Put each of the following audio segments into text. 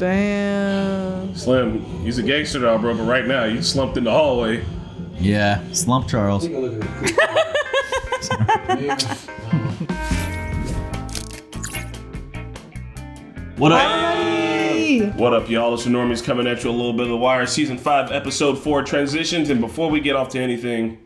Damn. Slim, he's a gangster now, bro, but right now, you slumped in the hallway. Yeah, slump Charles. What up? Hey. What up, y'all? It's the Normies coming at you a little bit of The Wire, Season 5, Episode 4, Transitions. And before we get off to anything,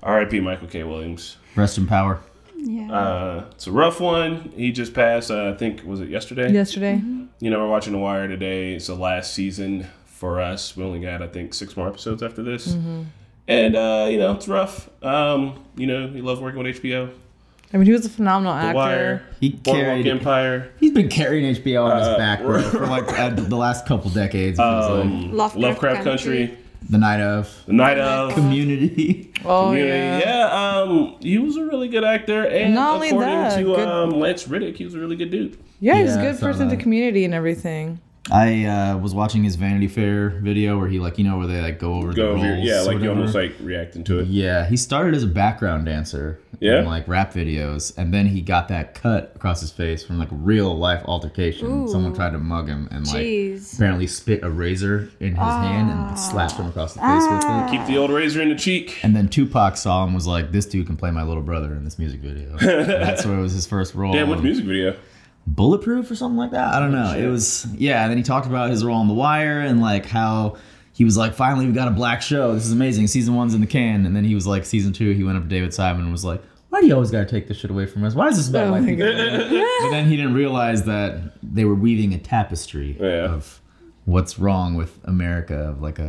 R.I.P. Michael K. Williams. Rest in power. Yeah. It's a rough one. He just passed, I think, was it yesterday? Yesterday. Mm-hmm. You know, we're watching The Wire today. It's the last season for us. We only got, I think, 6 more episodes after this. Mm-hmm. And, you know, it's rough. You know, he loves working with HBO. I mean, he was a phenomenal actor. The Wire, He Boardwalk carried Empire. He's been carrying HBO on his back, bro, for like the last couple decades. Lovecraft Country. The Night of. The Night of. Community. Oh, Community. yeah. He was a really good actor. And Not only according that, to good- Lance Riddick, he was a really good dude. Yeah, he's a Yeah, I good saw person to that. Community and everything. I was watching his Vanity Fair video where he where they like go over the roles. Yeah, like you whatever. almost like reacting to it. Yeah, he started as a background dancer in like rap videos, and then he got that cut across his face from like a real life altercation. Ooh. Someone tried to mug him and like Jeez. apparently spit a razor in his hand and slapped him across the face with it. Keep the old razor in the cheek. And then Tupac saw him, was like, "This dude can play my little brother in this music video." That's what it was his first role. Damn, which music video? Bulletproof or something like that. I don't know. It was, yeah. And then he talked about his role on The Wire and like how he was like, finally we got a black show. This is amazing. Season 1's in the can. And then he was like, season 2, he went up to David Simon and was like, why do you always got to take this shit away from us? Why is this about white people? But then he didn't realize that they were weaving a tapestry of what's wrong with America. Of like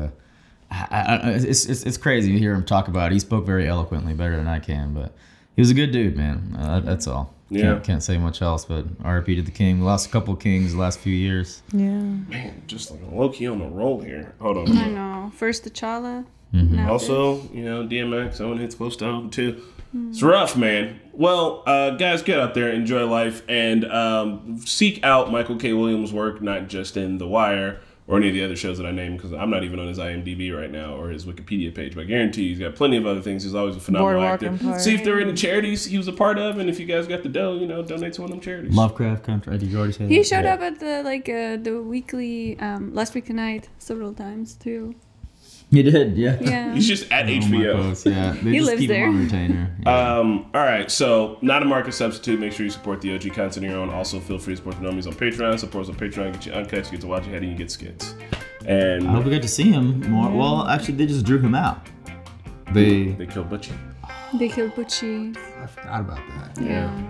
it's crazy to hear him talk about it. He spoke very eloquently, better than I can. But he was a good dude, man. That's all. Can't say much else, but R.I.P. to the king. We lost a couple of kings the last few years. Yeah. Man, just like a low-key on the roll here. Hold on. I know. First T'Challa. Mm-hmm. Also, you know, DMX, Owen hits close to home too. It's rough, man. Well, guys, get out there, enjoy life, and seek out Michael K. Williams' work, not just in The Wire or any of the other shows that I named, because I'm not even on his IMDb right now or his Wikipedia page, but I guarantee he's got plenty of other things. He's always a phenomenal Boardwalk actor. Empire. See if there are any charities he was a part of, and if you guys got the dough, you know, donate to one of them charities. Lovecraft Country. Did you already say that? He showed up at the weekly Last Week Tonight several times too. He did, yeah. Yeah. He's just at HBO. Posts, yeah. They He just lives keep there. him on retainer. Yeah. All right, so not a market substitute. Make sure you support the OG content of your own. Also, feel free to support the Normies on Patreon. Support us on Patreon. Get you uncuts. You get to watch ahead and you get skits. And I hope we get to see him more. Well, actually, they just drew him out. They killed Butchie. They killed Butchie. I forgot about that. Yeah.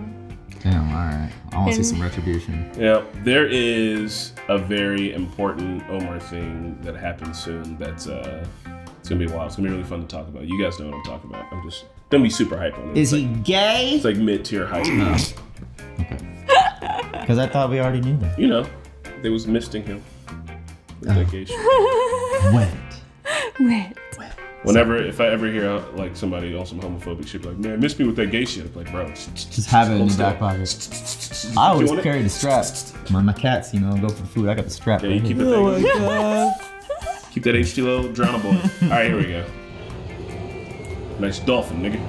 Damn, all right. I want to see And- some retribution. Yeah, there is a very important Omar thing that happens soon. That's it's gonna be wild. It's gonna be really fun to talk about. You guys know what I'm talking about. I'm just gonna be super hype on it. Is he gay? It's like mid-tier hype. No. Okay. Because I thought we already knew that. You know, they was misting him with that gay shit. Wet. Wet. Whenever, if I ever hear like somebody on some homophobic shit, like, man, miss me with that gay shit. I'm like, bro, Just have it in your back pocket. I always want it? carry the strap. My cats, you know, go for the food. I got the strap. Yeah, right you keep here. it Oh there. my god. Keep that H2O drownable. All right, here we go. Nice dolphin, nigga.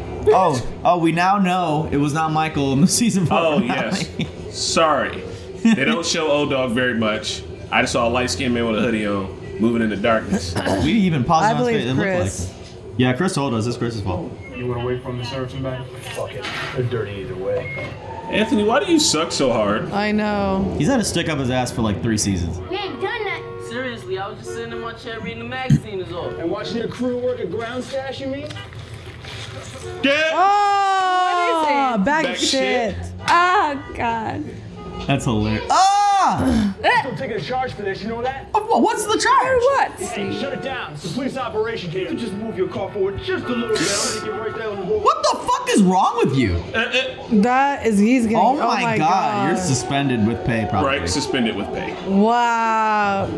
Oh, we now know it was not Michael in the season 4 Oh, finale. yes. Sorry. They don't show O-Dog very much. I just saw a light-skinned man with a hoodie on, moving in the darkness. We even paused I on his believe face. It looked Chris. like. Yeah, Chris told us. It's Chris's fault. You want to wait for him to serve somebody? Fuck it. They're dirty either way. Anthony, why do you suck so hard? I know. He's had to stick up his ass for like 3 seasons. We ain't done that. Seriously, I was just sitting in my chair reading the magazine is all. And watching your crew work at ground stash, you mean? Get Oh, bag Bag of of shit. Oh God. That's hilarious. Ah! Still taking a charge for this, you know that? What's the charge? What? Hey, shut it down. It's a police operation. Can you just move your car forward just a little bit? I'm gonna get right down the road. What the fuck is wrong with you? That is, he's getting. Oh my god, you're suspended with pay, probably. right, suspended with pay. Wow.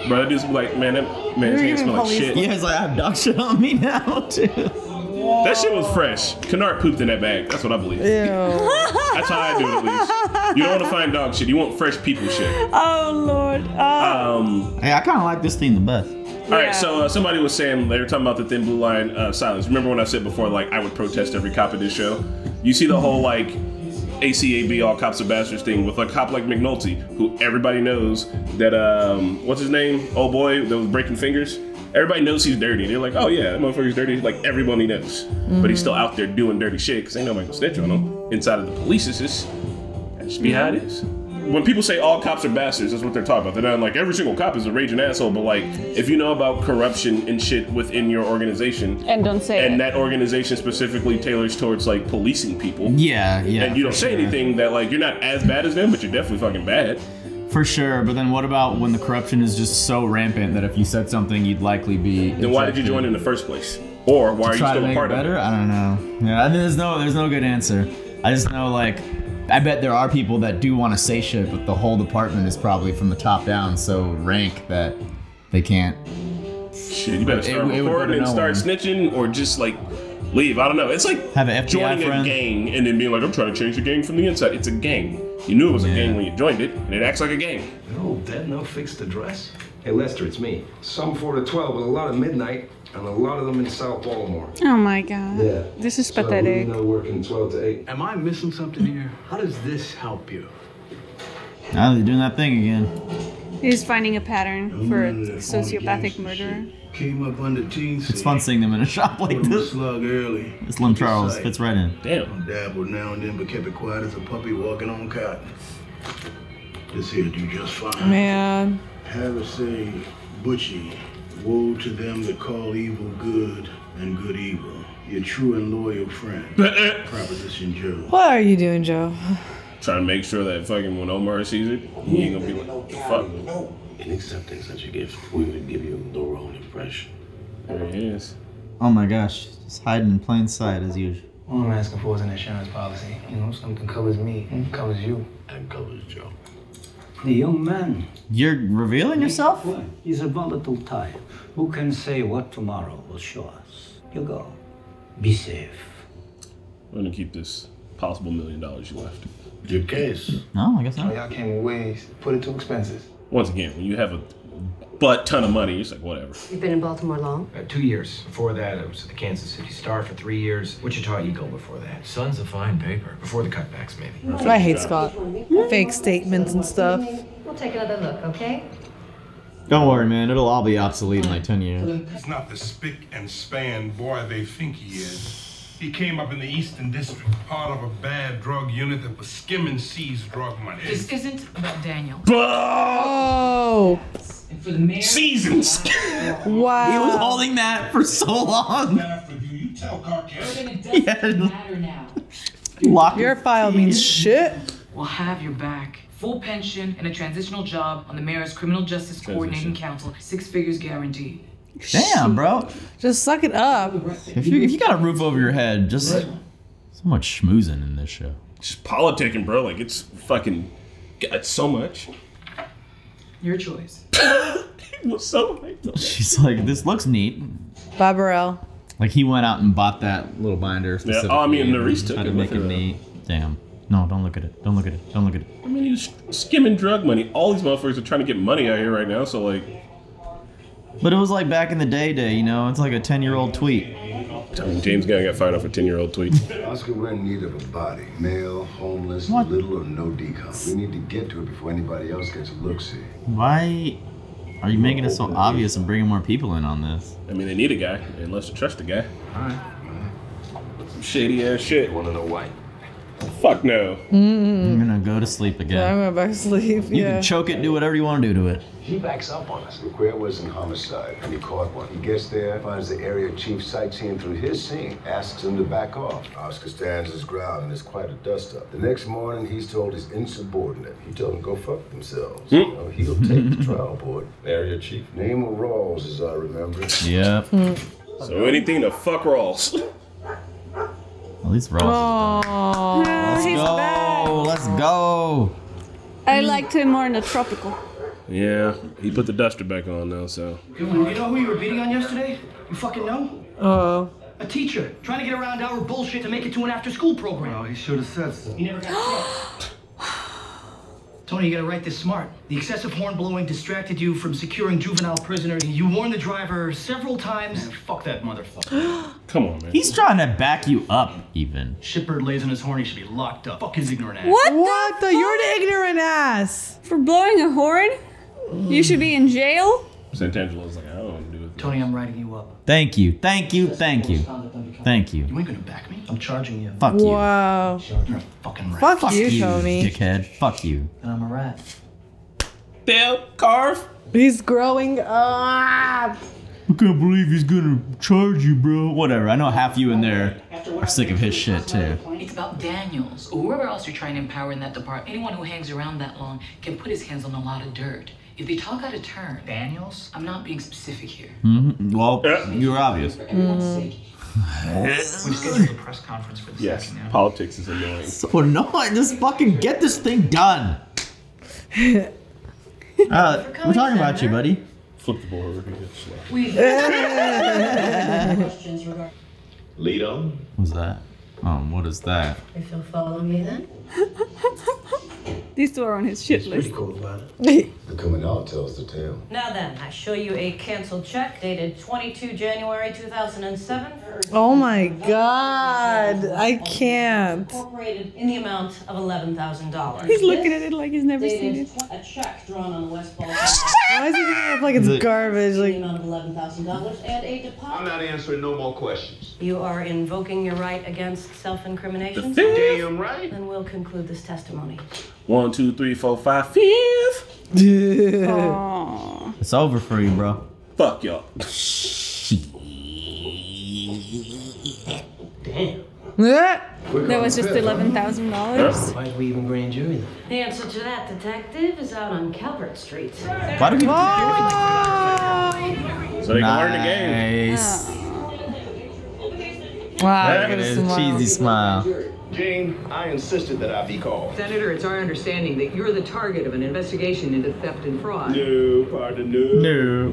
Bro, that dude's like, man, that man's You're hands smell like giving shit. Yeah, it's like I have dog shit on me now too. That shit was fresh. Kennard pooped in that bag. That's what I believe. Ew. That's how I do it, at least. You don't want to find dog shit. You want fresh people shit. Oh Lord. Hey, I kind of like this theme the best. All right, so somebody was saying, they were talking about the thin blue line silence. Remember when I said before, like, I would protest every cop in this show? You see the whole, like, ACAB, all cops are bastards thing with a cop like McNulty, who everybody knows that, what's his name? Oh boy, that was breaking fingers. Everybody knows he's dirty. They're like, oh yeah, that motherfucker's dirty. Like everybody knows. But he's still out there doing dirty shit because ain't nobody gonna snitch on him. Inside of the police is just, that just be how it is. When people say all cops are bastards, that's what they're talking about. They're not like every single cop is a raging asshole, but like if you know about corruption and shit within your organization, And don't say and it. that organization specifically tailors towards like policing people, Yeah. and you don't say anything that like you're not as bad as them, but you're definitely fucking bad. For sure, but then what about when the corruption is just so rampant that if you said something, you'd likely be Then why did you join in the first place? Or why are you try to still a make part it of better? it? I don't know. Yeah, I mean, there's no good answer. I just know like I bet there are people that do want to say shit, but the whole department is probably from the top down so rank that they can't. Shit, you better start It would go recording to and no start one. snitching, or just like leave. I don't know. It's like Have an FBI joining friend. a gang and then being like, I'm trying to change the gang from the inside. It's a gang. You knew it was a Yeah. gang when you joined it, and it acts like a gang. No, that no fixed address. Hey, Lester, it's me. Some 4 to 12, but a lot of midnight, and a lot of them in South Baltimore. Oh my god. Yeah. This is So pathetic. who do you know working 12 to 8? Am I missing something here? How does this help you? Now they're doing that thing again. He's finding a pattern for a sociopathic murderer. Came up under teen. It's fun seeing them in a shop like Put 'em to this. slug early. This Slim Charles fits right in. Damn. Dabbled now and then, but kept it quiet as a puppy walking on cotton. This here do just fine. Man. Have a say, Butchie. Woe to them that call evil good and good evil. Your true and loyal friend, Proposition Joe. What are you doing, Joe? Trying to make sure that fucking when Omar sees it, he ain't gonna be like, what the fuck? In accepting such a gift, we would give you the wrong impression. There he is. Oh my gosh, just hiding in plain sight as usual. All I'm asking for is an insurance policy. You know, something covers me, covers you. And covers Joe. The young man, You're revealing yourself? he's a volatile type. Who can say what tomorrow will show us? You go. Be safe. I'm gonna keep this possible $1 million you left. Your case. No, I guess Oh, not. y'all came with ways, put it to expenses. Once again, when you have a butt ton of money, it's like whatever. You've been in Baltimore long? 2 years. Before that, I was at the Kansas City Star for 3 years. Wichita Eagle before that. Sun's a fine paper. Before the cutbacks, maybe. I hate Scott. Fake statements and stuff. We'll take another look, okay? Don't worry, man. It'll all be obsolete in like 10 years. He's not the spick and span boy they think he is. He came up in the Eastern District, part of a bad drug unit that was skimming C's drug money. This isn't about Daniel. Oh. And for the mayor... Seasons! Wow. He was holding that for so long. You tell Carcass. It doesn't matter now. Lock Your file means shit. We'll have your back. Full pension and a transitional job on the mayor's Criminal Justice Coordinating Council. 6 figures guaranteed. Damn, bro. Just suck it up. If you got a roof over your head, just so much schmoozing in this show. Just politicking, bro. Like, it's fucking... got so much. Your choice. He was so hyped. She's like, this looks neat. Bye, Burrel. Like he went out and bought that little binder specifically. Oh, I mean, Nerys took tried it to make with it her. neat. Damn. No, don't look at it. Don't look at it. Don't look at it. I mean, he's skimming drug money. All these motherfuckers are trying to get money out here right now, so like... But it was like back in the day, you know? It's like a 10-year-old tweet. I mean, James Gunn got fired off a 10-year-old tweet. Oscar, we're in need of a body. Male, homeless, What? little or no decom. We need to get to it before anybody else gets a look-see. Why are you making it so obvious and bringing more people in on this? I mean, they need a guy, unless they trust the guy. Alright. Some shady ass shit. Wanna know why? Fuck no. I'm gonna go to sleep Yeah, I'm again. going back to sleep. You Yeah. can choke it, do whatever you want to do to it. He backs up on us. Request was in homicide, and he caught one. He gets there, finds the area chief sightseeing through his scene, asks him to back off. Oscar stands his ground, and it's quite a dust-up. The next morning, he's told his insubordinate. He told him go fuck themselves. You know, he'll take the trial board. Area chief. Name of Rawls, as I remember. Yep. So anything to fuck Rawls. At least Ross. Oh, Let's he's go. back. Let's go. I liked him more in the tropical. Yeah, he put the duster back on now, so... You know who you were beating on yesterday? You fucking know? Oh. A teacher, trying to get around our bullshit to make it to an after-school program. Well, he should have said so. He never got Tony, you gotta write this smart. The excessive horn blowing distracted you from securing juvenile prisoners. You warned the driver several times. Man, fuck that motherfucker. Come on, man. He's trying to back you up, even. Shitbird lays on his horn, he should be locked up. Fuck his ignorant ass. What the? You're the ignorant ass. For blowing a horn? You should be in jail? St. Angela's like, I don't want to do it. Tony, I'm writing you up. Thank you. Thank you. Thank you. Thank you. You ain't gonna back me. I'm charging you. Fuck you. Wow. You're a fucking rat. Fuck you, Tony. Dickhead. Fuck you. And I'm a rat. Damn, Carve. He's growing up. I can't believe he's gonna charge you, bro. Whatever. I know half you in there are sick of his shit, too. It's about Daniels, or whoever else you're trying to empower in that department. Anyone who hangs around that long can put his hands on a lot of dirt. If they talk out of turn, Daniels? I'm not being specific here. Well, you're obvious. We've scheduled a press conference for the Yes, second now. politics is annoying. So annoying. Just fucking get this thing done. We're talking about you, buddy. Flip the board. Lead on. What's that? What is that? If you'll follow me then. These two are on his shit list. Pretty cool about it. The commandant tells the tale. Now then, I show you a canceled check dated 22 January 2007. Oh my god. I can't. Incorporated in the amount of $11,000. He's looking at it like he's never seen it. A check drawn on the West Baltimore. Why is he looking at it like it's garbage? The Like, amount of $11,000 and a deposit. I'm not answering no more questions. You are invoking your right against self-incrimination? Damn right. Then we'll conclude this testimony. 1, 2, 3, 4, 5, 5. Aww. It's over for you, bro. Fuck y'all. Damn. That was just $11,000. Why did we even grand jury them? The answer to that, detective, is out on Calvert Street. Why do we So they can learn the game. Nice. wow. Look at his cheesy smile. Gene, I insisted that I be called. Senator, it's our understanding that you're the target of an investigation into theft and fraud. No, pardon, no.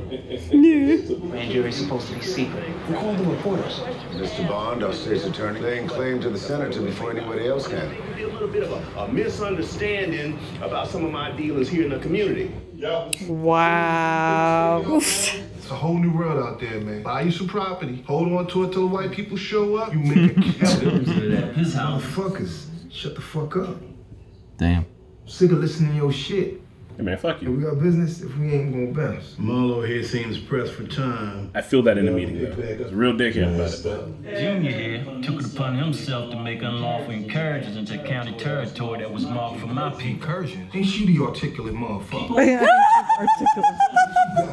Grand jury's supposed to be secret. Who called the reporters? Mr. Bond, our state's attorney, laying claim to the senator before anybody else can. There'll be a little bit of a misunderstanding about some of my dealings here in the community. Wow. It's a whole new world out there, man. Buy you some property, hold on to it till the white people show up, you make a killing. His house. Motherfuckers, shut the fuck up. Damn. Sick of listening to your shit. Hey man, fuck If you. we got business, if we ain't gonna bounce. Marlo here seems pressed for time. I feel that in the meeting though. It's a real dickhead about it, but Junior here took it upon himself to make unlawful incursions into county territory that was marked for my people. Incursion? Ain't you the articulate motherfucker?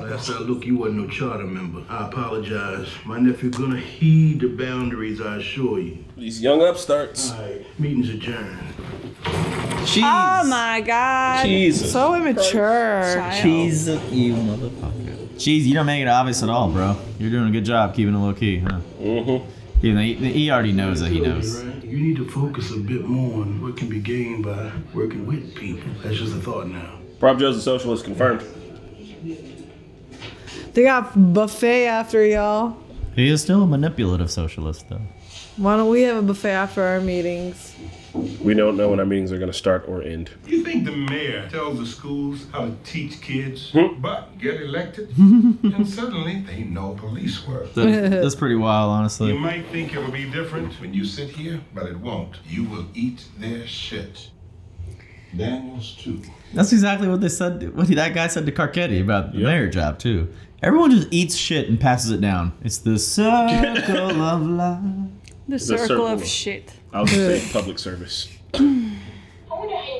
Last I looked, you wasn't no charter member. I apologize. My nephew gonna heed the boundaries, I assure you. these young upstarts. Alright, meeting's adjourned. Cheese. Oh my god. Jesus. So immature. Child. Cheese, you motherfucker. Cheese, you don't make it obvious at all, bro. You're doing a good job keeping it low key, huh? Mm-hmm. Even though he already knows that he knows. You need to focus a bit more on what can be gained by working with people. That's just a thought now. Prop Joe's a socialist confirmed. They got buffet after y'all. He is still a manipulative socialist, though. Why don't we have a buffet after our meetings? We don't know when our meetings are going to start or end. You think the mayor tells the schools how to teach kids, but get elected, and suddenly they know police work. That's pretty wild, honestly. You might think it'll be different when you sit here, but it won't. You will eat their shit. Daniels too. That's exactly what they said. What that guy said to Carcetti about the mayor job too. Everyone just eats shit and passes it down. It's the circle of life. The circle of shit. I was going to say public service.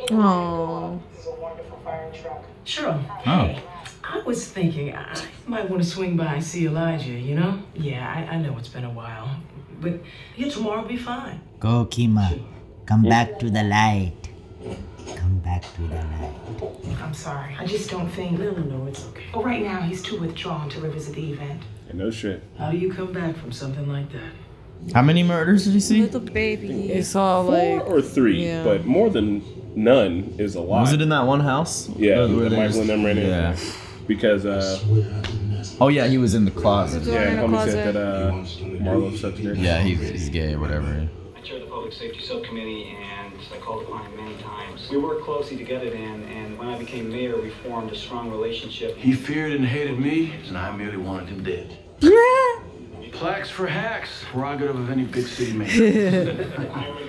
Oh. Sure. Oh. I was thinking I might want to swing by and see Elijah, you know? Yeah, I know it's been a while. But yeah, tomorrow will be fine. Go, Kima. Come back to the light. Come back to the light. I'm sorry. I just don't think... No, it's okay. Oh, right now, he's too withdrawn to revisit the event. And no shit. How do you come back from something like that? How many murders did you see? Little baby. It's all 4 like... or 3, yeah. but more than none is a lot. Was it in that one house? Yeah, Where the they Michael and them ran in. Yeah. Because, oh yeah, he was in the closet. yeah, homie said that Marlo slept there. Yeah, he's gay or whatever. I chair the Public Safety Subcommittee, and packaged. I called upon him many times. We worked closely to get it in, and when I became mayor, we formed a strong relationship. He feared and hated me, and I merely wanted him dead. Plaques for hacks. Prerogative of any big city mayor.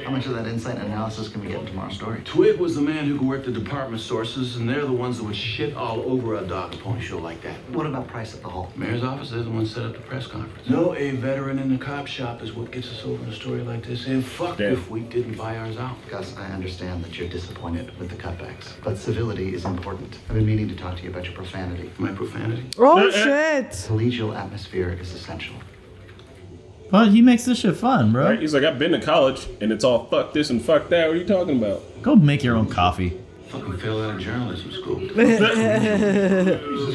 How much of that insight and analysis can we get in tomorrow's story? Twig was the man who could work the department sources, and they're the ones that would shit all over a dog and pony show like that. What about Price at the Hall? Mayor's office, they're the ones set up the press conference. No, a veteran in the cop shop is what gets us over in a story like this, and fuck if we didn't buy ours out. Gus, I understand that you're disappointed with the cutbacks, but civility is important. I've been meaning to talk to you about your profanity. My profanity? Oh, shit. Collegial atmosphere is essential. But he makes this shit fun, bro. Right? He's like, I've been to college, and it's all fuck this and fuck that. What are you talking about? Go make your own coffee. Fucking failed out of journalism school. Jesus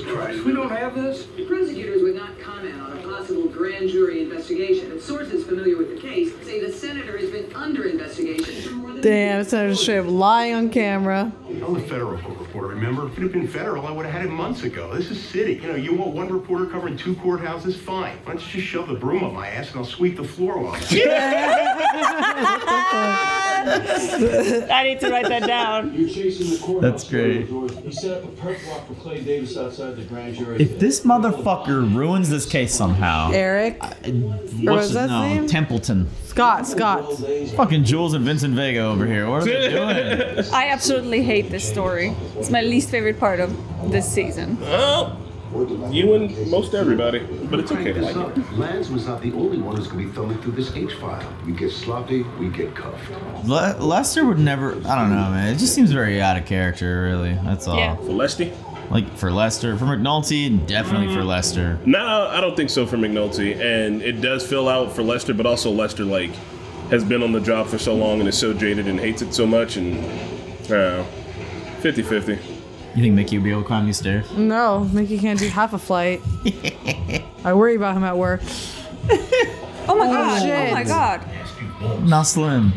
Christ, we don't have this? The prosecutors would not comment on a possible grand jury investigation, but sources familiar with the case say the senator has been under investigation for more than Damn, Senator straight up lying on camera. I'm a federal court reporter, remember? If it had been federal, I would have had it months ago. This is city. You know, you want one reporter covering 2 courthouses? Fine. Why don't you just shove the broom up my ass and I'll sweep the floor while I'm I need to write that down. You're chasing the court. That's great. He set up a perp walk for Clay Davis outside the grand jury. If this motherfucker ruins this case somehow. Eric? What's his name? Templeton. Scott. Fucking Jules and Vincent Vega over here. What are they doing? I absolutely hate this story. It's my least favorite part of this season. Well, you and most everybody, but it's okay to like it. Landsman's not the only one who's gonna be thumbing through this H-file. You get sloppy, we get cuffed. Lester would never. I don't know, man. It just seems very out of character, really. That's all. Yeah. For Lesty? Like for Lester, for McNulty, definitely for Lester. No, I don't think so for McNulty, and it does fill out for Lester, but also Lester like has been on the job for so long and is so jaded and hates it so much, and 50-50. You think Mickey would be able to climb these stairs? No, Mickey can't do half a flight. I worry about him at work. Oh my god! Shit. Oh my god! Not Slim.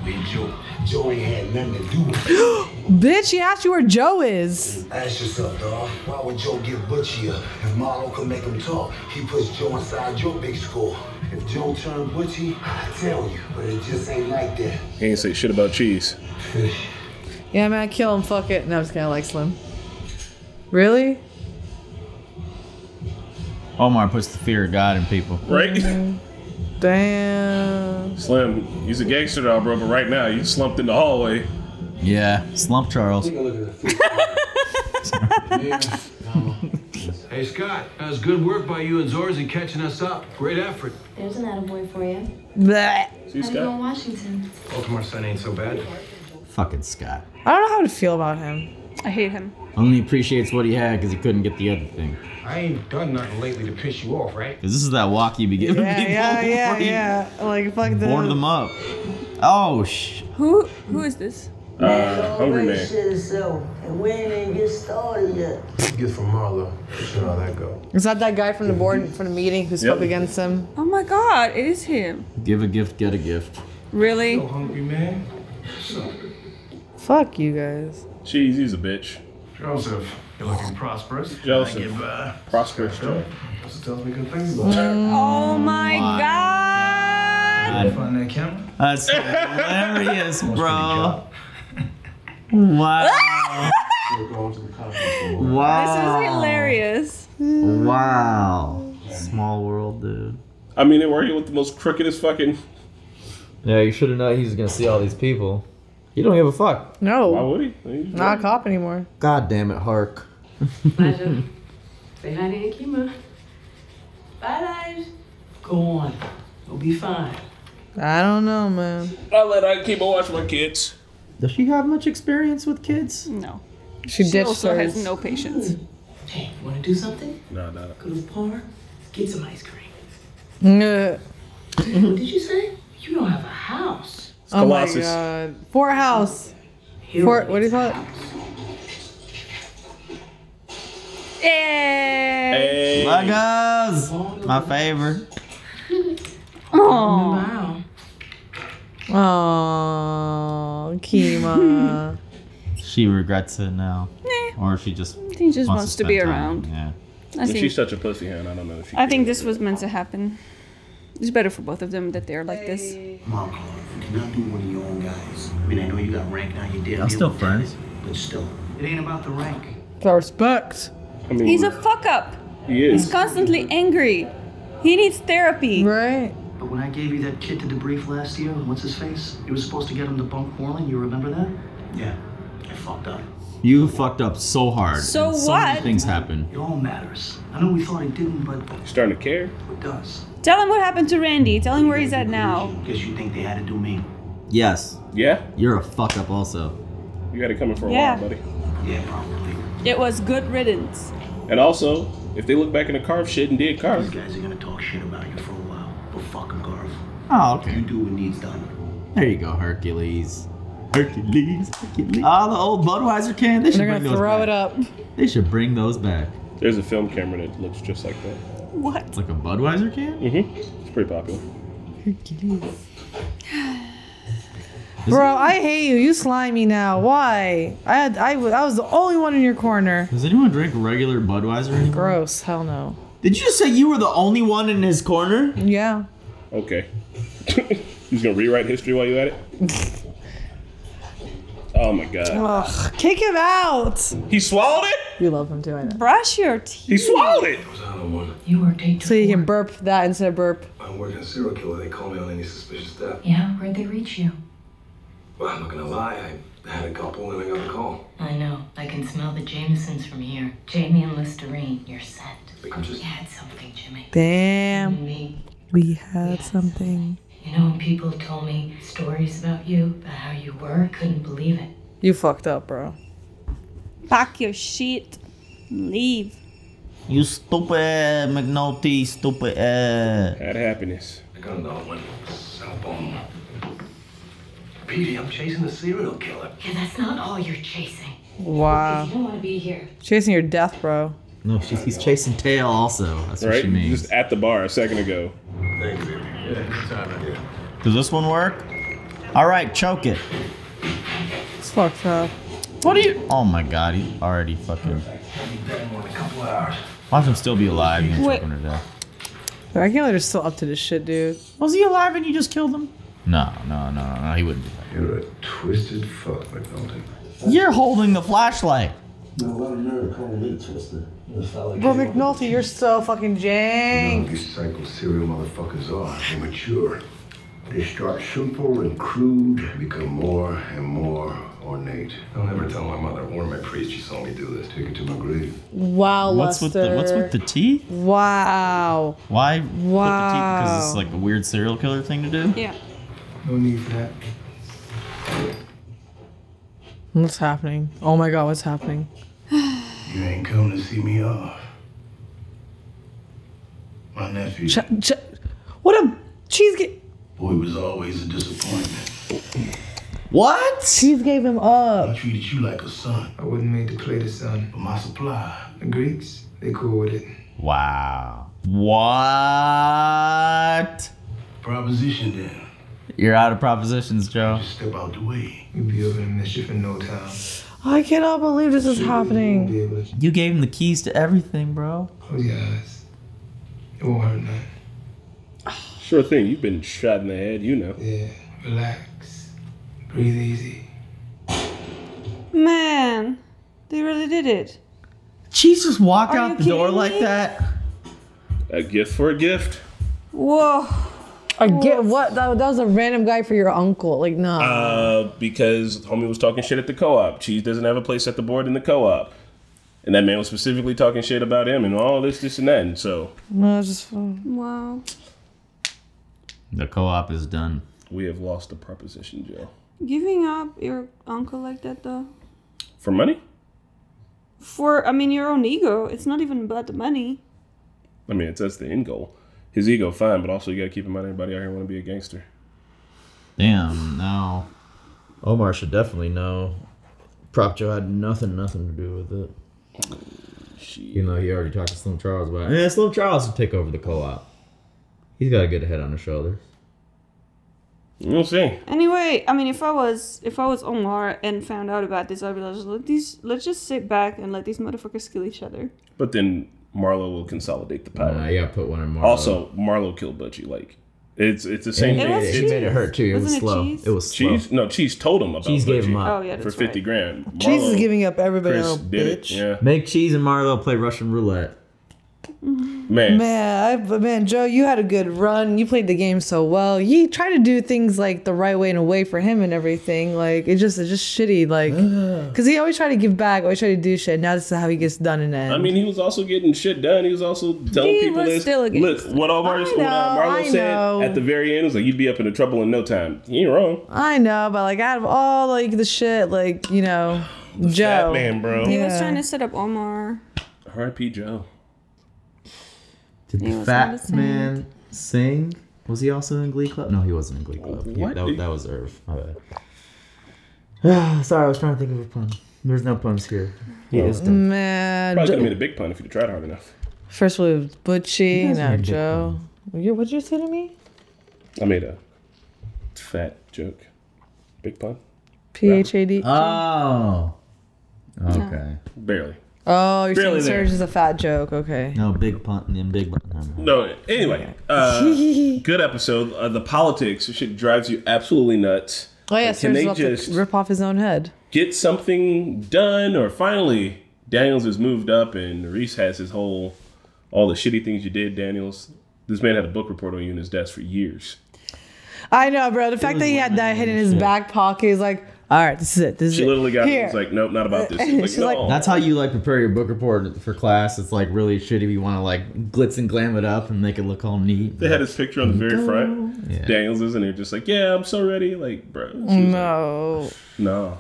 Joe ain't had nothing to do with it. Bitch, he asked you where Joe is. Ask yourself, dawg. Why would Joe give Butch here? If Marlo could make him talk, he puts Joe inside your big score. If Joe turned Butchie, I tell you, but it just ain't like that. He ain't say shit about cheese. Yeah, man, kill him, fuck it. No, I'm just kinda like Slim. Really? Omar puts the fear of God in people. Right? Damn. Slim, he's a gangster now, bro, but right now, you slumped in the hallway. Yeah, slump Charles. Take a look at the Hey, Scott, that was good work by you and Zorzy catching us up. Great effort. There's an attaboy for you. Blech. How do you go in Washington? Baltimore's son ain't so bad. Fucking Scott. I don't know how to feel about him. I hate him. Only appreciates what he had because he couldn't get the other thing. I ain't done nothing lately to piss you off, right? Because this is that walk you be giving people. Yeah. Like, fuck that. Board them up. Oh, Who is this? Hungry Man. And we ain't even get started yet. Gift from Marlo. See how that go. Is that guy from the board, from the meeting who spoke against him? Oh my god, it is him. Give a gift, get a gift. Really? So hungry, man. Fuck you guys. Jeez, he's a bitch. Joseph, you're looking prosperous. Joseph. Prosperous, Joe. This tells me good things about you. Oh my god. Find that camera? That's hilarious, bro. Wow. Wow. This is hilarious. Wow. Small world, dude. I mean, they were here with the most crookedest fucking... Yeah, you should have known he's gonna see all these people. You don't give a fuck. No. Why would he? Not a cop anymore. God damn it, Hark. Pleasure. Say hi to Aunt Kima. Bye, guys. Go on. You'll be fine. I don't know, man. I'll let I keep on watching my kids. Does she have much experience with kids? No. She ditched also hers. has no patience. Hey, you want to do something? No. Go to the park, get some ice cream. What did you say? You don't have a house. Oh my god. Fort House. Fort, what do you call it? Hey. Legos! My favorite. Wow. Oh, Kima. She regrets it now. Or she just He just wants to be spend around. time. Yeah. I think, She's such a pussy hen. I don't know if she I think this was meant to happen. It's better for both of them that they're like this. Mom, You cannot do one of your own guys. I mean, I know you got rank now, you did. I'm still friends. But still, it ain't about the rank. The respect. I mean, He's a fuck up. He is. He's constantly angry. He needs therapy. Right. But when I gave you that kid to debrief last year, what's his face? You were supposed to get him to bunk Moreland, you remember that? Yeah, I fucked up. You fucked up so hard. So and so many what? things happen. It all matters. I know we thought it didn't, but You're starting to care. it does. Tell him what happened to Randy. Tell him where he's at now. Guess you think they had to do me? Yes. Yeah? You're a fuck up also. You got it coming for a Yeah. while, buddy. Yeah, probably. It was good riddance. And also, if they look back in the carve shit and did carve, These guys are gonna talk shit about you for a while. But fuck them, Garv. Oh, okay. You do what needs done. There you go, Hercules. Hercules. Ah, the old Budweiser can. They should They're bring gonna those throw back. it up. They should bring those back. there's a film camera that looks just like that. What? It's like a Budweiser can? Mm-hmm. It's pretty popular. Bro, I hate you. You slime me now. Why? I was the only one in your corner. Does anyone drink regular Budweiser anymore? Gross. Hell no. Did you just say you were the only one in his corner? Yeah. Okay. He's gonna rewrite history while you at it? Oh my god. Ugh, kick him out. He swallowed it? You love him too, I know. Brush your teeth. He swallowed it! You worked 8 to So you 4. can burp that instead of burp. I'm working a serial killer. They call me on any suspicious death. Yeah, where'd they reach you? Well, I'm not gonna lie. I had a couple and I got the call. I know. I can smell the Jamesons from here. Jamie and Listerine, you're set. I'm just... We had something, Jimmy. Damn. Me. We had something. You know, when people told me stories about you, about how you were, I couldn't believe it. You fucked up, bro. Pack your shit. Leave. You stupid McNulty, stupid Had happiness. I got another one. Southbone. Petey, I'm chasing the serial killer. Yeah, that's not all you're chasing. Wow. You don't want to be here. Chasing your death, bro. No, he's chasing tail also. That's what Right? she means. Just at the bar a second ago. Thank you, baby. Yeah, anytime, man. Does this one work? All right, choke it. It's fucked up. What are you? Oh my god, he already fucking. Watch him still be alive. You can Wait. choke him to death. I can't believe they're still up to this shit, dude. Was he alive and you just killed him? No, he wouldn't do that. You're a twisted fuck, McNulty. You're holding the flashlight. No, a lot of nerve calling me twisted. Bro, McNulty, you're so fucking You know, jank. these psycho serial motherfuckers are. They mature. They start simple and crude and become more and more ornate. I'll never tell my mother or my priest she saw me do this. Take it to my grave. Wow, What's Lester. with the teeth? Wow. Why put the teeth? Because Wow. it's like a weird serial killer thing to do. Yeah. No need for that. What's happening? Oh my god, what's happening? You ain't come to see me off. My nephew. What a cheesecake. Boy was always a disappointment. What? Cheese gave him up. He treated you like a son. I wasn't made to play the son. But my supply. The Greeks, they cool with it. Wow. What? Proposition then. You're out of propositions, Joe. Just step out the way. You'll be over in mischief in no time. I cannot believe this is happening. You gave him the keys to everything, bro. Close your eyes. It won't hurt nothing. Sure thing. You've been shot in the head, you know. Yeah, relax. Breathe easy. Man, they really did it. Jesus, walk Are out you the door kidding like me? that. A gift for a gift. Whoa. I get what? That was a random guy for your uncle. Like, no. Because homie was talking shit at the co-op. Cheese doesn't have a place at the board in the co-op. And that man was specifically talking shit about him and all this, and that. And so No, it's just Wow. The co-op is done. we have lost the proposition, Joe. Giving up your uncle like that, though. For money? For, I mean, your own ego. It's not even about the money. I mean, that's the end goal. His ego, fine, but also you gotta keep in mind everybody out here want to be a gangster. Damn, now Omar should definitely know. Prop Joe had nothing to do with it. You know, he already talked to Slim Charles about it. Yeah, Slim Charles should take over the co-op. He's got a good head on his shoulders. We'll see. Anyway, I mean, if I was Omar and found out about this, I'd be like, let's just sit back and let these motherfuckers kill each other. But then Marlo will consolidate the power. You gotta put one in Marlo. Also, Marlo killed Butchie. Like, It's the same thing. It made it hurt too. It was Wasn't it slow. Cheese? It was slow. Cheese? No, Cheese told him about Cheese gave him up. Oh, yeah, for that's 50 right. grand. Cheese is Marlo, giving up everybody. Chris Oh, did bitch. it. Yeah. Make Cheese and Marlo play Russian roulette. Man, Joe, you had a good run. You played the game so well. You tried to do things like the right way and a way for him and everything. Like it's just shitty. Like because he always tried to give back, always tried to do shit. Now this is how he gets done in the end. I mean, he was also getting shit done. He was also telling He people was this. still a Look, what Marlo said at the very end was like, "You'd be up into trouble in no time." He ain't wrong. I know, but like out of all like the shit, like you know, Joe, Fat man, bro. He was trying to set up Omar. R.I.P. Joe. Did He the was fat gonna sing. man sing? Was he also in Glee Club? No, he wasn't in Glee Club. That was Irv. My bad. Sorry, I was trying to think of a pun. There's no puns here. He is done. man. Probably could have made a big pun if you'd tried hard enough. First one was Butchie, You guys now made big Joe. What'd you say to me? I made a fat joke. Big pun. PHAD. Oh. Okay. Barely. Oh, you're Barely saying there. Surge is a fat joke. Okay. No, big pun and big button. No, anyway. Good episode. The politics shit drives you absolutely nuts. Oh yeah, Like, can Surge they is about just to rip off his own head. get something done, or finally Daniels has moved up and Reese has his all the shitty things you did, Daniels. This man had a book report on you in his desk for years. I know, bro. The fact that he had that hit in his back pocket is like, all right, this is it. This is She it. literally got it. Here. Was like, nope, not about this. It's She's like, like, no. That's how you like prepare your book report for class. It's like really shitty. You want to like glitz and glam it up and make it look all neat. They had his picture on the very front. Yeah. Daniels is, and they're just like, yeah, I'm so ready. Like, bro. No. No.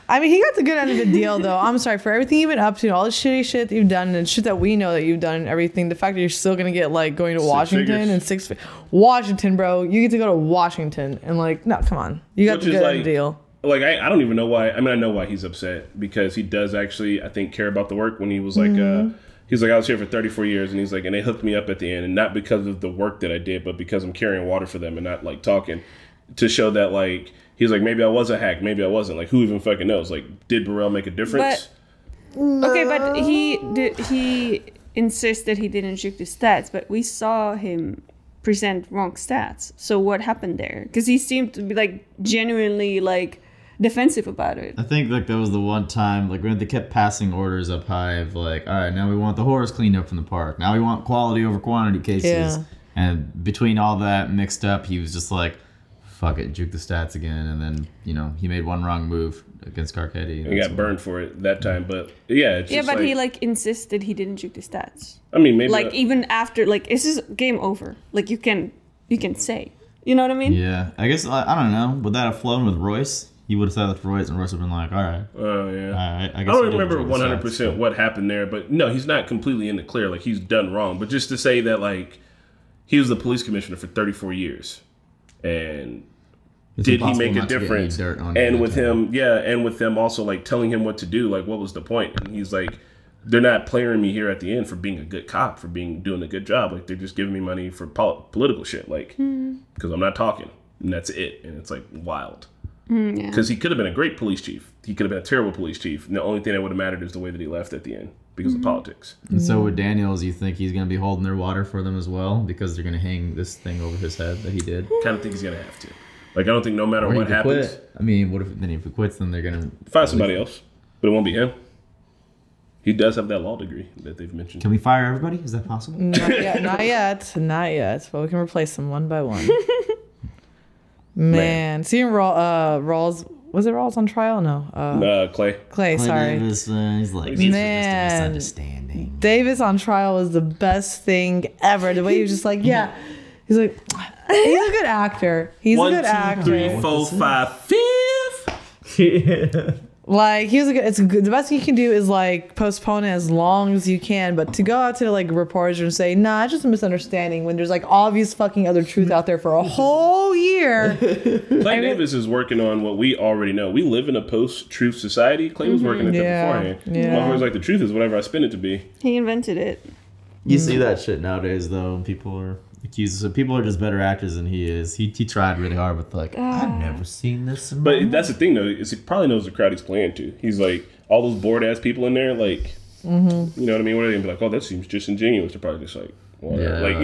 I mean, he got the good end of the deal, though. I'm sorry for everything you've been up to, all the shitty shit that you've done, and shit that we know that you've done, and everything. The fact that you're still gonna get like going to Washington figures. and Washington, bro. You get to go to Washington, and like, no, come on, you got Which the is good end like- of the deal. Like, I don't even know why. I mean, I know why he's upset, because he does actually, I think, care about the work. When he was like, he's like, I was here for 34 years, and he's like, and they hooked me up at the end, and not because of the work that I did, but because I'm carrying water for them and not like talking, to show that like, he's like, maybe I was a hack, maybe I wasn't. Like, who even fucking knows? Like, did Burrell make a difference? Okay, but he insists that he didn't check the stats, but we saw him present wrong stats. So what happened there? Because he seemed to be like genuinely like defensive about it. I think like that was the one time like when they kept passing orders up high of like, all right, now we want the horse cleaned up from the park. Now we want quality over quantity cases. Yeah. And between all that mixed up, he was just like, fuck it, juke the stats again. And then, you know, he made one wrong move against Carcetti. He got burned for it that time, but yeah, it's Yeah, just but like, he like insisted he didn't check the stats. I mean, maybe Like even after like this is game over. Like you can say. You know what I mean? Yeah. I guess, I don't know. Would that have flown with Royce? He would have said that to Royce, and Royce would have been like, all right. Oh, yeah. All right. I guess don't he didn't remember check the 100% what happened there, but no, he's not completely in the clear. Like, he's done wrong. But just to say that, like, he was the police commissioner for 34 years. And It's did he impossible make a not to get any difference? dirt on And him with at all. him, yeah, and with them also, like, telling him what to do, like, what was the point? And he's like, they're not playing me here at the end for being a good cop, for doing a good job. Like, they're just giving me money for political shit, like, because I'm not talking. And that's it. And it's, like, wild. Yeah. Because he could have been a great police chief. He could have been a terrible police chief. And the only thing that would have mattered is the way that he left at the end because of politics. And so with Daniels, you think he's going to be holding their water for them as well because they're going to hang this thing over his head that he did? Kind of think he's going to have to. Like, I don't think no matter Or he what could happens, quit. I mean, what if he quits? Then they're going to find somebody else. But it won't be him. He does have that law degree that they've mentioned. Can we fire everybody? Is that possible? Not yet, not yet. But we can replace them one by one. Man, seeing Rawls. Was it Rawls on trial? No. Clay. Clay, sorry. Davis, he's like, Man, Davis on trial was the best thing ever. The way he was just like, yeah. He's like, he's a good actor. He's a good actor. 1, 2, 3, 4, 5, 5. Like he was a good. It's good. The best thing you can do is like postpone it as long as you can. But to go out to like reporters and say, nah, it's just a misunderstanding when there's like obvious fucking other truth out there for a whole year. Clay Davis is working on what we already know. We live in a post-truth society. Clay was working at that beforehand. Motherfuckers like the truth is whatever I spin it to be. He invented it. You see that shit nowadays, though. People are accused. So people are just better actors than he is. He tried really hard with like, I've never seen this. But that's the thing, though, is he probably knows the crowd he's playing to. He's like, all those bored ass people in there, like, Mm-hmm. You know what I mean? What are they gonna be like? Oh, that seems disingenuous. They're probably just like, whatever. Yeah, like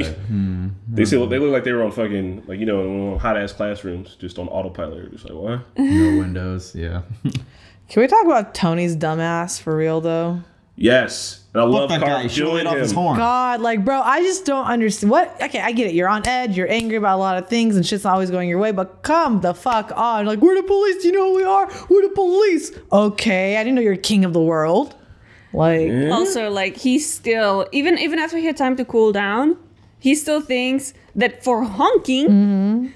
they look like they were on fucking like in hot ass classrooms, just on autopilot. They're just like what? No windows. Yeah. Can we talk about Tony's dumbass for real though? Yes. And I love that guy. doing off his horn. God, like, bro, I just don't understand. What? Okay, I get it. You're on edge. You're angry about a lot of things, and shit's not always going your way. But come the fuck on. Like, we're the police. Do you know who we are? We're the police. Okay, I didn't know you're king of the world. Like, also, like, he's still even after he had time to cool down, he still thinks that for honking,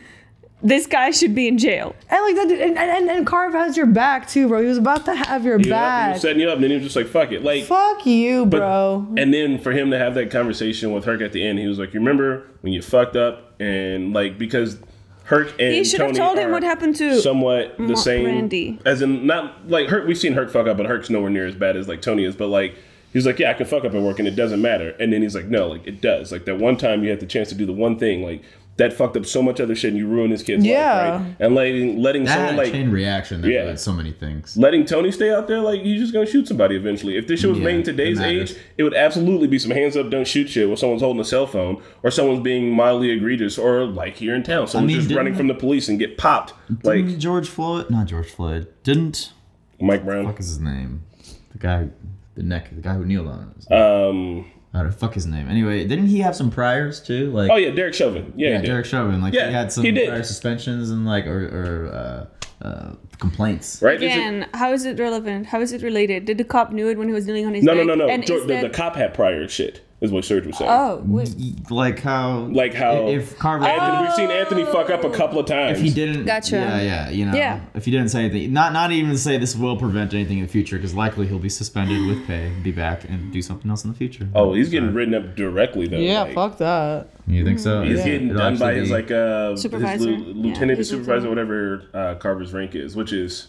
this guy should be in jail. And like that, and Carve has your back too, bro. He was about to have your He back. was setting you up, and then he was just like, "Fuck it," like, fuck you, bro. And then for him to have that conversation with Herc at the end, he was like, "You remember when you fucked up?" And like because Herc and He should have Tony told him are what happened to somewhat the same. Randy. As in, not like Herc. We've seen Herc fuck up, but Herc's nowhere near as bad as like Tony is. But like he's like, "Yeah, I can fuck up at work, and it doesn't matter." And then he's like, "No, like it does. Like that one time you had the chance to do the one thing, like." That fucked up so much other shit, and you ruined his kid's life, right? And letting that someone had like a chain reaction that ruined so many things. letting Tony stay out there, like he's just gonna shoot somebody eventually. If this shit was made in today's age, it would absolutely be some hands up, don't shoot shit, where someone's holding a cell phone, or someone's being mildly egregious, or like here in town, someone's just running from the police and get popped. Like Not George Floyd. Didn't Mike Brown? What the fuck is his name? The guy who kneeled on it. How the fuck his name? Anyway, didn't he have some priors too? Like, oh yeah, Derek Chauvin. Yeah, Derek Chauvin. Like, Yeah, he had some he did. prior suspensions and like or complaints. Right? Again, how is it relevant? How is it related? Did the cop knew it when he was kneeling on his No. neck? And The cop had prior shit. Is what Serge was saying. Oh, wait. Like how if Carver, we've seen Anthony fuck up a couple of times. If he didn't, Gotcha. yeah, you know, Yeah. if he didn't say anything, not even say this will prevent anything in the future, because likely he'll be suspended with pay, be back, and do something else in the future. Oh, he's getting written up directly though. Yeah, like, fuck that. You think so? He's getting done by his like Supervisor. his lieutenant, his supervisor, whatever Carver's rank is, which is,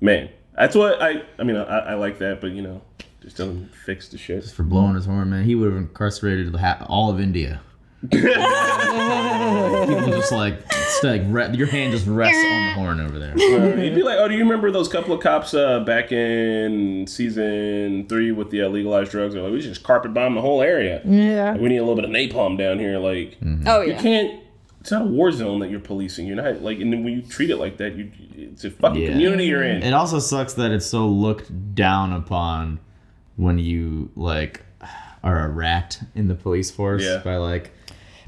man, that's what I mean. I like that, but you know, just doesn't fix the shit. For blowing his horn, man, he would have incarcerated all of India. People just like your hand just rests on the horn over there. He'd be like, "Oh, do you remember those couple of cops back in season 3 with the legalized drugs? They're like, we should just carpet bomb the whole area. Yeah, like, we need a little bit of napalm down here. Like, Oh you yeah. can't. It's not a war zone that you're policing. You're not like, and then when you treat it like that, it's a fucking community you're in. It also sucks that it's so looked down upon when you like are a rat in the police force by like.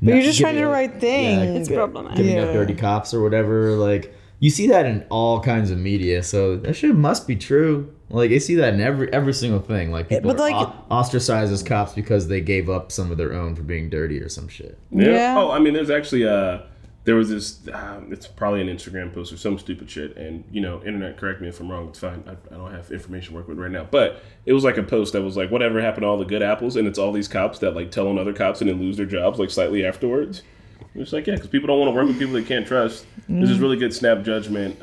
But you're just trying to do the right thing. It's problematic. Giving up dirty cops or whatever. Like you see that in all kinds of media, so that shit must be true. Like I see that in every single thing. Like people ostracize as cops because they gave up some of their own for being dirty or some shit. Yeah. Oh, I mean, there's actually there was this. It's probably an Instagram post or some stupid shit. And you know, internet, correct me if I'm wrong. It's fine. I don't have information to work with right now. But it was like a post that was like, whatever happened to all the good apples? And it's all these cops that like tell on other cops and then lose their jobs like slightly afterwards. It's like, yeah, because people don't want to work with people they can't trust. There's this really good Snap Judgment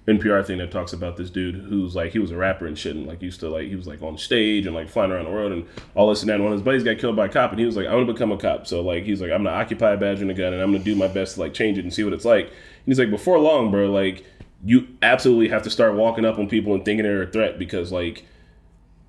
NPR thing that talks about this dude who's like, he was a rapper and shit, and like used to like, he was like on stage and like flying around the world and all this and that. And one of his buddies got killed by a cop, and he was like, I want to become a cop. So like, he's like, I'm gonna occupy a badge and a gun, and I'm gonna do my best to like change it and see what it's like. And he's like, before long, bro, like you absolutely have to start walking up on people and thinking they're a threat, because like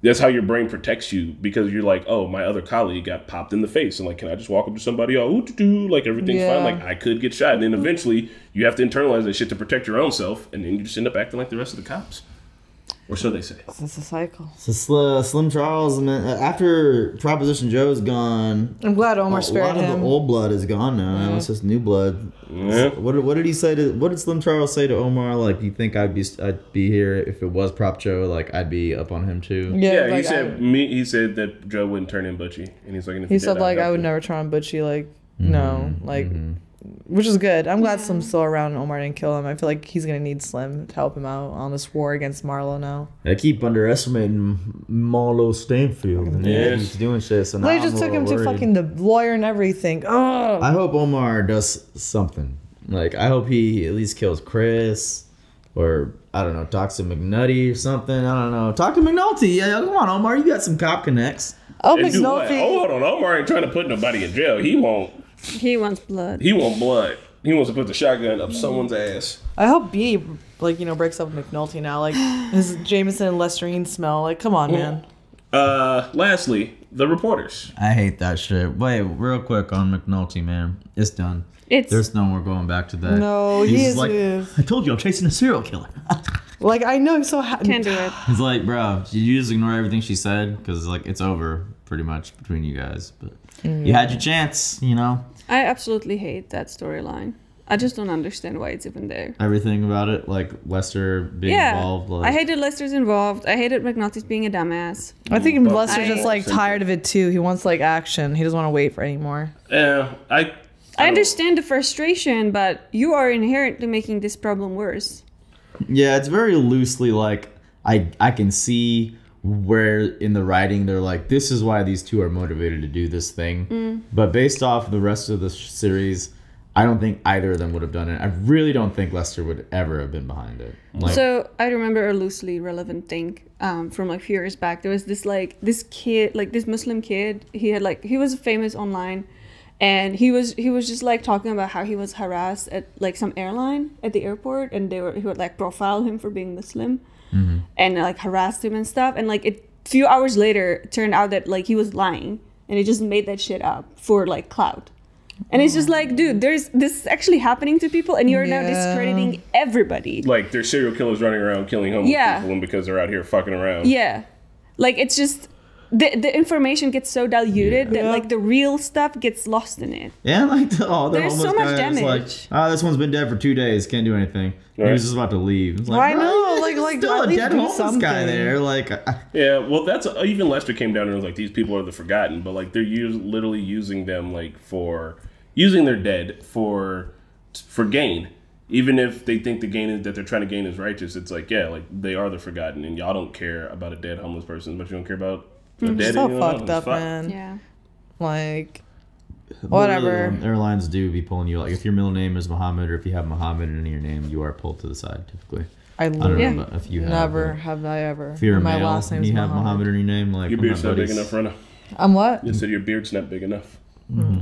that's how your brain protects you, because you're like, oh, my other colleague got popped in the face, and like, can I just walk up to somebody, like everything's fine, like I could get shot, and then eventually you have to internalize that shit to protect your own self, and then you just end up acting like the rest of the cops, or so they say. It's a cycle. So Slim Charles, man, after Proposition Joe's gone, I'm glad Omar spared A lot him. of the old blood is gone now. Now it's just new blood. Yeah. What did he say what did Slim Charles say to Omar? Like, you think I'd be here if it was Prop Joe? Like, I'd be up on him too. Yeah, he like, said he said that Joe wouldn't turn in Butchie, and he's like, and if He did, said like, I would help never turn on Butchie. Like, no, like, which is good. I'm glad Slim's still around and Omar didn't kill him. I feel like he's gonna need Slim to help him out on this war against Marlo now. I keep underestimating Marlo Stanfield. And he's doing shit. So now They just took him to fucking the lawyer and everything. Oh, I hope Omar does something. Like, I hope he at least kills Chris, or I don't know, talks to McNutty or something. I don't know. Talk to McNulty. Yeah, come on, Omar. You got some cop connects. Oh, and do what? McNulty. Oh, hold on. Omar ain't trying to put nobody in jail. He wants He wants blood. He want blood. He wants to put the shotgun up someone's ass. I hope B, like, breaks up with McNulty now. Like, his Jameson and Listerine smell. Like, come on, man. Lastly, the reporters. I hate that shit. Wait, real quick on McNulty, man. It's done. There's no more going back to that. No, he's like, I told you I'm chasing a serial killer. Like, I know he's so Can't do it. He's like, bro, did you just ignore everything she said? Because, like, it's over pretty much between you guys. But you had your chance, you know? I absolutely hate that storyline. I just don't understand why it's even there. Everything about it, like Lester being involved. Like, I hated Lester's involved. I hated McNulty's being a dumbass. I think Lester's just, like, tired of it, too. He wants, like, action. He doesn't want to wait for anymore. Yeah, I understand the frustration, but you are inherently making this problem worse. Yeah, it's very loosely like I can see where in the writing they're like, this is why these two are motivated to do this thing. But based off the rest of the series, I don't think either of them would have done it. I really don't think Lester would ever have been behind it. Like, so I remember a loosely relevant thing from like a few years back. There was this kid, like this Muslim kid. He was famous online. And he was just like talking about how he was harassed at like some airline at the airport, and he would like profile him for being Muslim, and like harassed him and stuff. And like a few hours later, it turned out that like he was lying, and he just made that shit up for like clout. And it's just like, dude, this is actually happening to people, and you're now discrediting everybody. Like there's serial killers running around killing homeless people, and because they're out here fucking around. Yeah, like it's just. The information gets so diluted that like the real stuff gets lost in it. Yeah, like the there's so much damage. Like, this one's been dead for 2 days, can't do anything. Right. He was just about to leave. It's like, I know, like still a dead homeless guy there. Like, yeah, well, that's even Lester came down and was like, these people are the forgotten, but like they're literally using them like using their dead for gain. Even if they think the gain that they're trying to gain is righteous, it's like, yeah, like they are the forgotten, and y'all don't care about a dead homeless person, but you don't care about. So fucked up, man. Yeah. Like, whatever. Airlines do be pulling you. Like, if your middle name is Muhammad, or if you have Muhammad in your name, you are pulled to the side typically. I don't know if you never have I ever. If you're a my male, last name and is you have Muhammad in your name, like your beard's not big enough, Rena. I'm what? You said your beard's not big enough.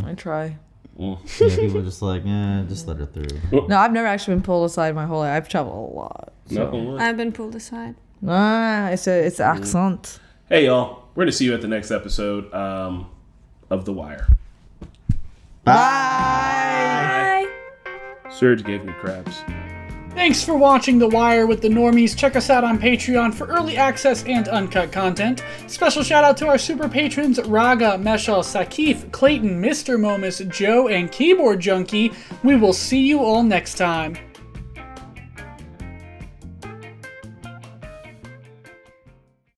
I try. Yeah, people are just like, just let her through. No, I've never actually been pulled aside my whole life. I've traveled a lot. So. I've been pulled aside. It's accent. Hey, y'all. We're going to see you at the next episode of The Wire. Bye. Serge gave me crabs. Thanks for watching The Wire with the Normies. Check us out on Patreon for early access and uncut content. Special shout out to our super patrons Raga, Meshal, Sakif, Clayton, Mr. Momus, Joe, and Keyboard Junkie. We will see you all next time.